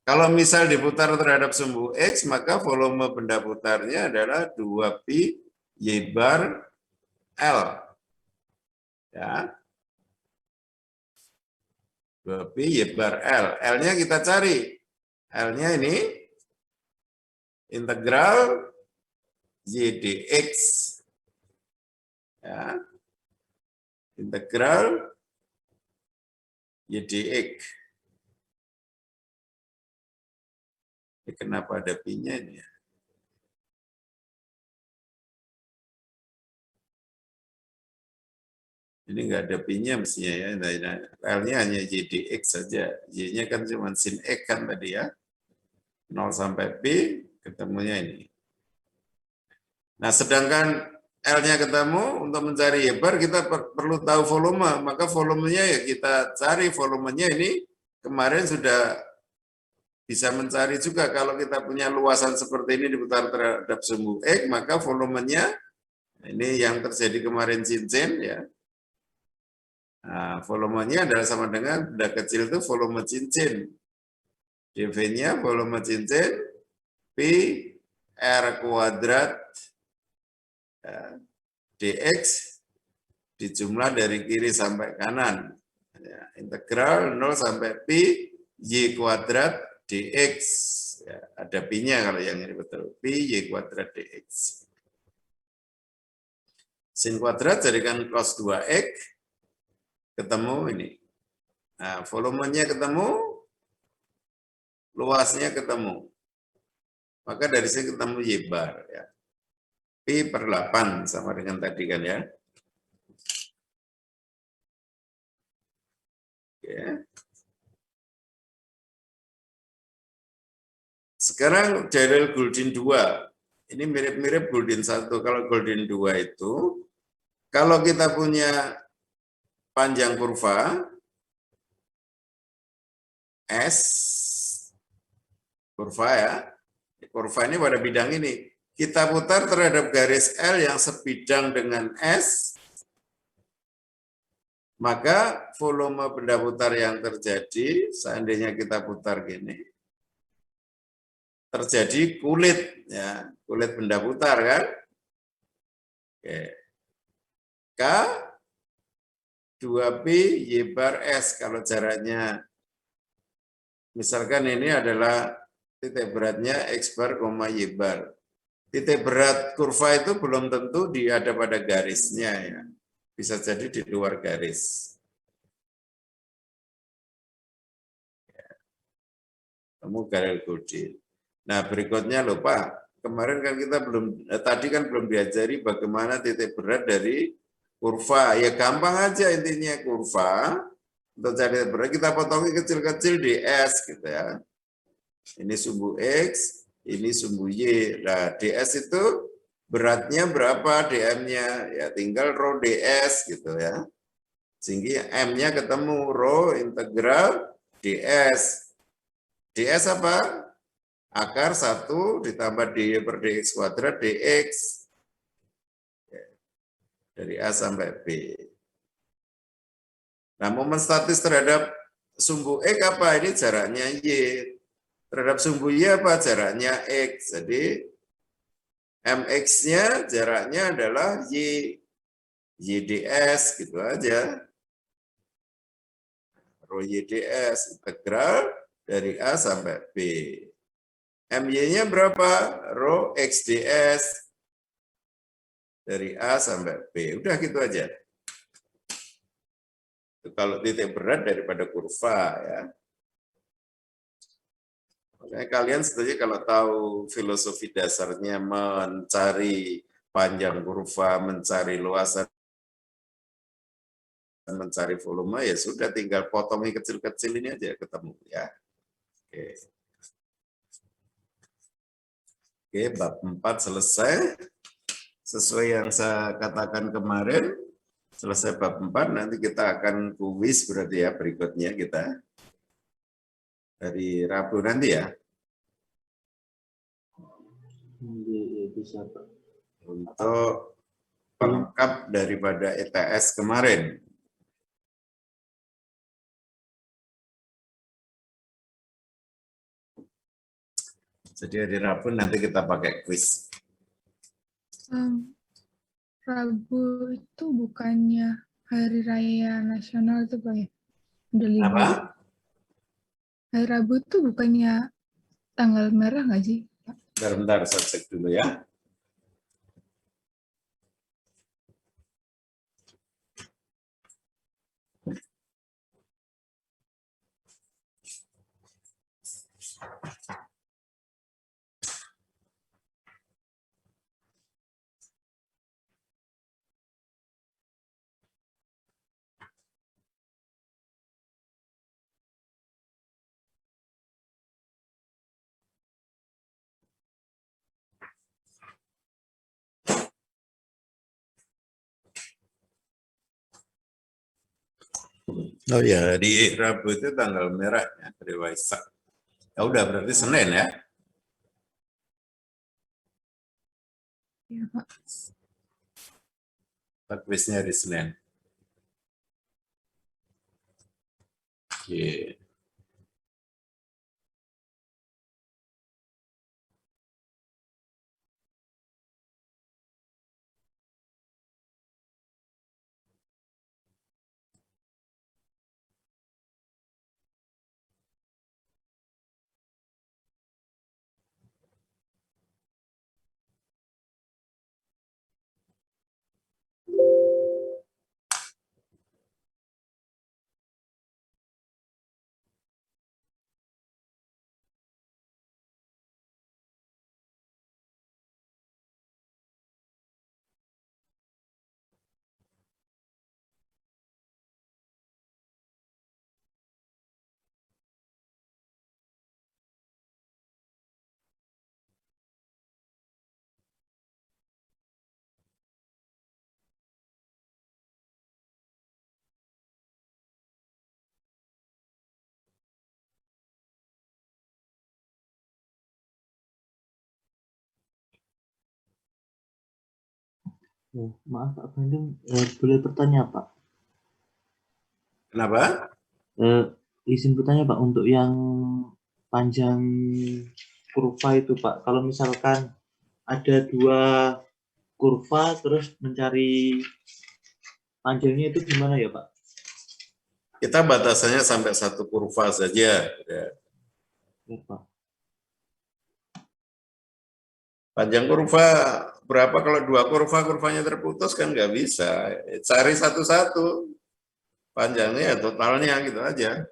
Kalau misal diputar terhadap sumbu X, maka volume benda putarnya adalah 2pi Y bar L. Ya. 2pi Y bar L. L-nya kita cari. L-nya ini integral Y dx. Ya. Integral Y dx. Ini kenapa ada pi-nya ini ya? Ini enggak ada pi-nya mestinya ya. L-nya hanya Y dx saja. Y-nya kan cuma sin X kan tadi ya. 0 sampai pi, ketemunya ini. Nah, sedangkan L-nya ketemu, untuk mencari Y bar kita perlu tahu volume. Maka volumenya ya kita cari volumenya ini. Kemarin sudah bisa mencari juga kalau kita punya luasan seperti ini diputar terhadap sumbu X, maka volumenya ini yang terjadi kemarin cincin ya. Nah, volumenya adalah sama dengan benda kecil itu volume cincin. dV-nya volume cincin pi R kuadrat ya, dx dijumlah dari kiri sampai kanan. Ya, integral 0 sampai pi y kuadrat dx. Ya, ada pi-nya kalau yang ini betul. Pi y kuadrat dx. Sin kuadrat jadikan cos 2x, ketemu ini. Nah, volumenya ketemu, luasnya ketemu. Maka dari sini ketemu Y bar. Ya. Pi per 8 sama dengan tadi kan ya. Oke. Sekarang dalil Goldin 2. Ini mirip-mirip Goldin 1. Kalau Goldin 2 itu, kalau kita punya panjang kurva, S, kurva ya, kurva ini pada bidang ini, kita putar terhadap garis L yang sebidang dengan S, maka volume benda putar yang terjadi, seandainya kita putar gini, terjadi kulit, ya, kulit benda putar kan. Oke. K 2Pi Y bar S kalau jaraknya. Misalkan ini adalah titik beratnya X bar, Y bar. Titik berat kurva itu belum tentu ada pada garisnya ya. Bisa jadi di luar garis. Kamu garis kode. Nah, berikutnya lupa. Kemarin kan kita tadi kan belum diajari bagaimana titik berat dari kurva. Ya gampang aja intinya kurva. Untuk cari titik berat kita potongi kecil-kecil di S gitu ya. Ini sumbu X, ini sumbu Y. Nah, DS itu beratnya berapa DM-nya? Ya tinggal rho DS gitu ya. Sehingga M-nya ketemu rho integral DS. DS apa? Akar 1 ditambah dy per dx kuadrat dx. Dari A sampai B. Nah, momen statis terhadap sumbu X apa? Ini jaraknya Y. Terhadap sumbu Y apa? Jaraknya X. Jadi MX-nya jaraknya adalah Y. YDS gitu aja. Rho YDS integral dari A sampai B. MY-nya berapa? Rho XDS dari A sampai B. Udah gitu aja. Itu kalau titik berat daripada kurva ya. Makanya kalian sebenarnya kalau tahu filosofi dasarnya mencari panjang kurva, mencari luasan, mencari volume, ya sudah tinggal potongi kecil-kecil ini aja ketemu ya. Oke. Oke, bab 4 selesai. Sesuai yang saya katakan kemarin, selesai bab 4, nanti kita akan kuis berarti ya berikutnya kita. Dari Rabu nanti ya. Bisa, Pak. Untuk pelengkap daripada ETS kemarin. Jadi hari Rabu nanti kita pakai kuis. Rabu itu bukannya hari raya nasional itu Pak ya? Udah libur. Apa? Hari Rabu itu bukannya tanggal merah nggak sih? Bentar, saya cek dulu ya. Oh ya, di Rabu itu tanggal merahnya hari Waisak. Ya udah berarti Senin ya. Iya Pak. Kuisnya hari Senin. Oke. Ya, maaf Pak Bandung, boleh bertanya Pak? Kenapa? Izin bertanya Pak, untuk yang panjang kurva itu Pak, kalau misalkan ada dua kurva terus mencari panjangnya itu gimana ya Pak? Kita batasannya sampai satu kurva saja. Ya. Ya, Pak. Panjang kurva berapa kalau dua kurva, kurvanya terputus kan nggak bisa. Cari satu-satu. Panjangnya ya totalnya gitu aja.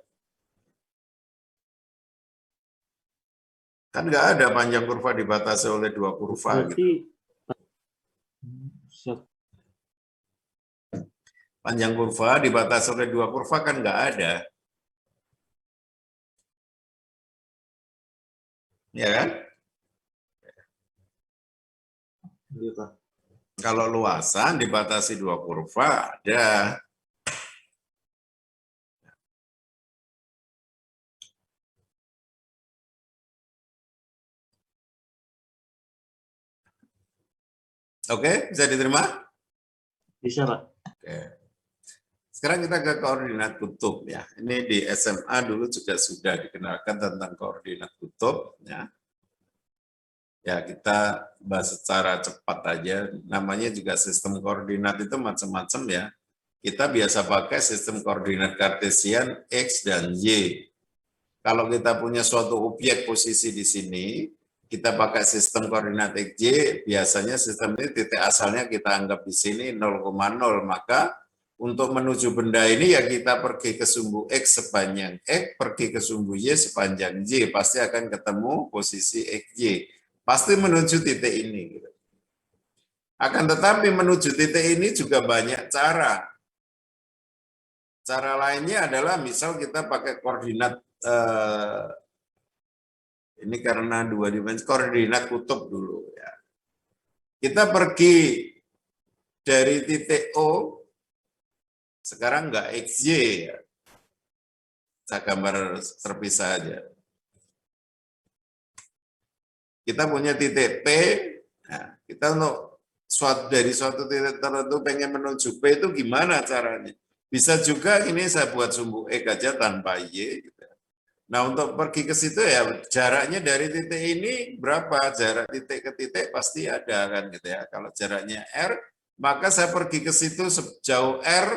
Kan nggak ada panjang kurva dibatasi oleh dua kurva. Berarti Gitu. siap. Panjang kurva dibatasi oleh dua kurva kan nggak ada. Ya kan? Iya, Pak. Kalau luasan dibatasi dua kurva ada. Oke, bisa diterima? Bisa, Pak. Oke. Sekarang kita ke koordinat kutub ya. Ini di SMA dulu juga sudah dikenalkan tentang koordinat kutub ya. Ya, kita bahas secara cepat aja. Namanya juga sistem koordinat itu macam-macam ya. Kita biasa pakai sistem koordinat kartesian X dan Y. Kalau kita punya suatu objek posisi di sini, kita pakai sistem koordinat XY, biasanya sistem ini titik asalnya kita anggap di sini 0,0, maka untuk menuju benda ini ya kita pergi ke sumbu X sepanjang X, pergi ke sumbu Y sepanjang Y, pasti akan ketemu posisi XY. Pasti menuju titik ini. Akan tetapi menuju titik ini juga banyak cara. Cara lainnya adalah misal kita pakai koordinat, ini karena dua dimensi, koordinat kutub dulu. Ya. Kita pergi dari titik O, sekarang enggak XY ya. Saya gambar terpisah aja. Kita punya titik P, nah, kita untuk dari suatu titik tertentu pengen menuju P itu gimana caranya? Bisa juga ini saya buat sumbu X aja tanpa Y. Gitu. Nah untuk pergi ke situ ya jaraknya dari titik ini berapa? Jarak titik ke titik pasti ada kan gitu ya. Kalau jaraknya R, maka saya pergi ke situ sejauh R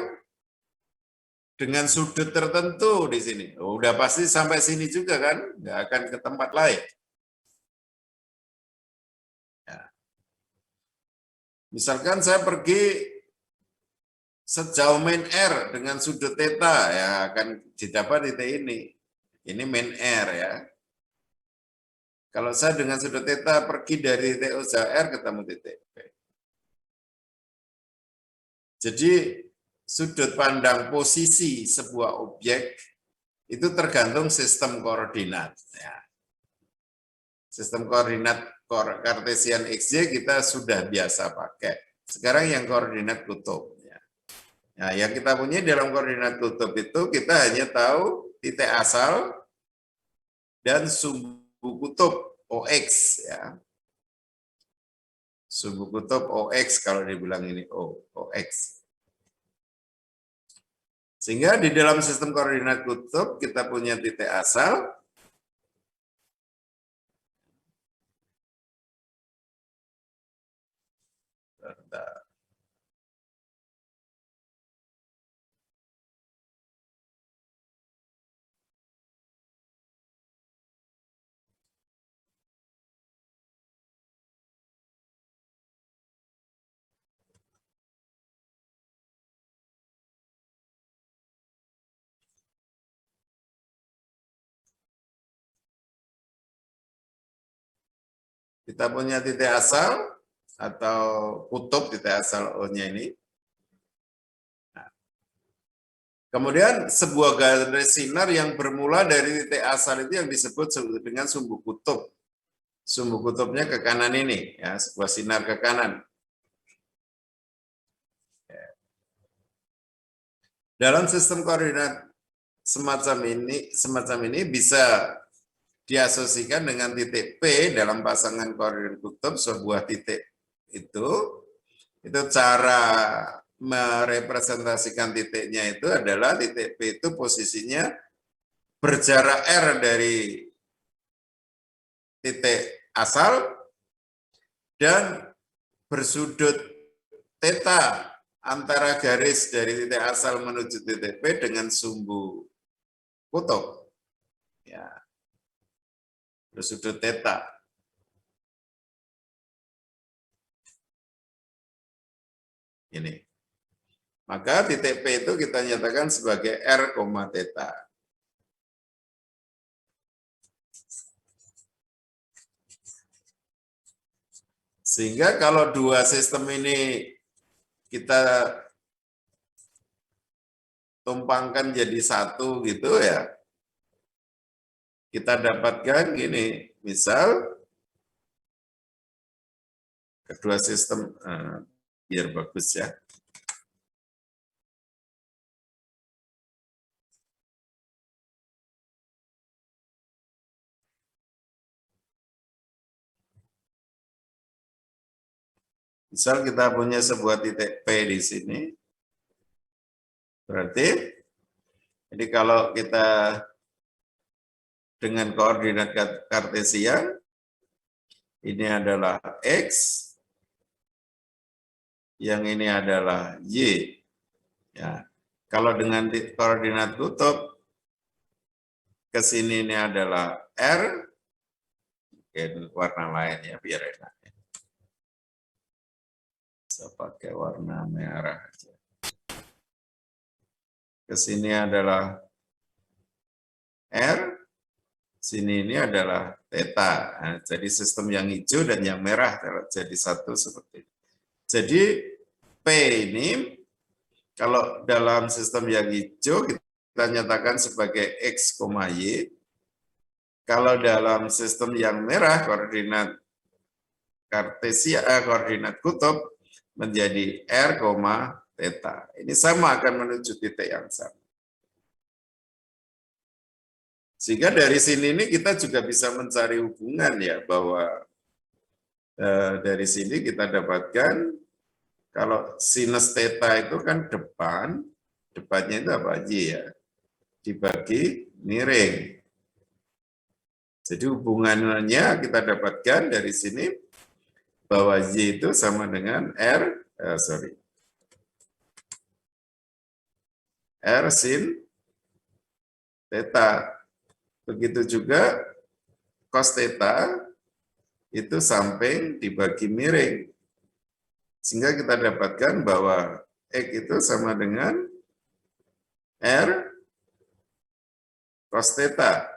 dengan sudut tertentu di sini. Udah pasti sampai sini juga kan, nggak akan ke tempat lain. Misalkan saya pergi sejauh main R dengan sudut theta, ya akan didapat titik ini. Ini main R ya. Kalau saya dengan sudut theta pergi dari titik O sejauh R ketemu titik P. Jadi sudut pandang posisi sebuah objek itu tergantung sistem koordinat. Ya. Sistem koordinat Kartesian XY kita sudah biasa pakai. Sekarang yang koordinat kutub. Nah, yang kita punya dalam koordinat kutub itu kita hanya tahu titik asal dan sumbu kutub OX ya. Sumbu kutub OX kalau dibilang ini OX. Sehingga di dalam sistem koordinat kutub kita punya titik asal kita punya titik asal atau kutub titik asal O-nya ini. Nah, kemudian sebuah garis sinar yang bermula dari titik asal itu yang disebut dengan sumbu kutub. Sumbu kutubnya ke kanan ini, ya, sebuah sinar ke kanan. Dalam sistem koordinat semacam ini bisa diasosiasikan dengan titik P dalam pasangan koordinat kutub sebuah titik itu cara merepresentasikan titiknya itu adalah titik P itu posisinya berjarak R dari titik asal dan bersudut theta antara garis dari titik asal menuju titik P dengan sumbu kutub. Ya. Bersudut theta. Ini. Maka titik P itu kita nyatakan sebagai R, theta. Sehingga kalau dua sistem ini kita tumpangkan jadi satu gitu ya, kita dapatkan gini, misal kedua sistem, biar bagus ya. Misal kita punya sebuah titik P di sini, berarti jadi kalau kita dengan koordinat kartesian, ini adalah X, yang ini adalah Y. Ya. Kalau dengan koordinat kutub, ke sini ini adalah R, mungkin warna lain ya, biar enak. Saya pakai warna merah aja. Ke sini adalah R, sini ini adalah theta. Nah, jadi sistem yang hijau dan yang merah jadi satu seperti ini. Jadi P ini kalau dalam sistem yang hijau kita nyatakan sebagai X, Y. Kalau dalam sistem yang merah koordinat kartesian, koordinat kutub menjadi R, theta. Ini sama akan menuju titik yang sama. Sehingga dari sini ini kita juga bisa mencari hubungan ya, bahwa dari sini kita dapatkan kalau sinus theta itu kan depannya itu apa? Y ya, dibagi miring. Jadi hubungannya kita dapatkan dari sini bahwa Y itu sama dengan R sin theta. Begitu juga cos theta itu samping dibagi miring. Sehingga kita dapatkan bahwa X itu sama dengan R cos theta.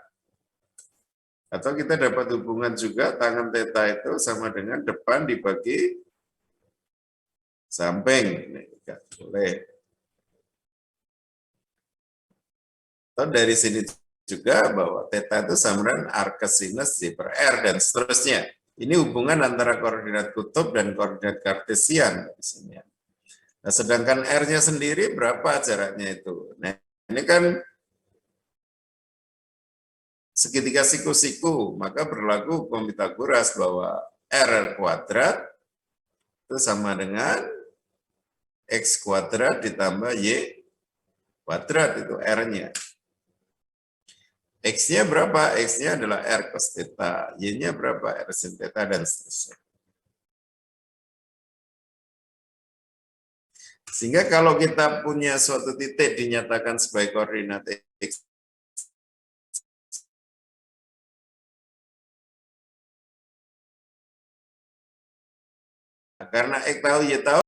Atau kita dapat hubungan juga tangan theta itu sama dengan depan dibagi samping. Ini juga boleh. Atau dari sini juga bahwa theta itu sama dengan arc sinus Y per R dan seterusnya. Ini hubungan antara koordinat kutub dan koordinat kartesian di sini. Nah, sedangkan R-nya sendiri berapa jaraknya itu? Nah, ini kan segitiga siku-siku, maka berlaku hukum Pythagoras bahwa R kuadrat itu sama dengan X kuadrat ditambah Y kuadrat, itu R-nya. X-nya berapa? X-nya adalah R cos theta, Y-nya berapa? R sin theta, dan seterusnya. Sehingga kalau kita punya suatu titik dinyatakan sebagai koordinat X, karena X tahu Y tahu,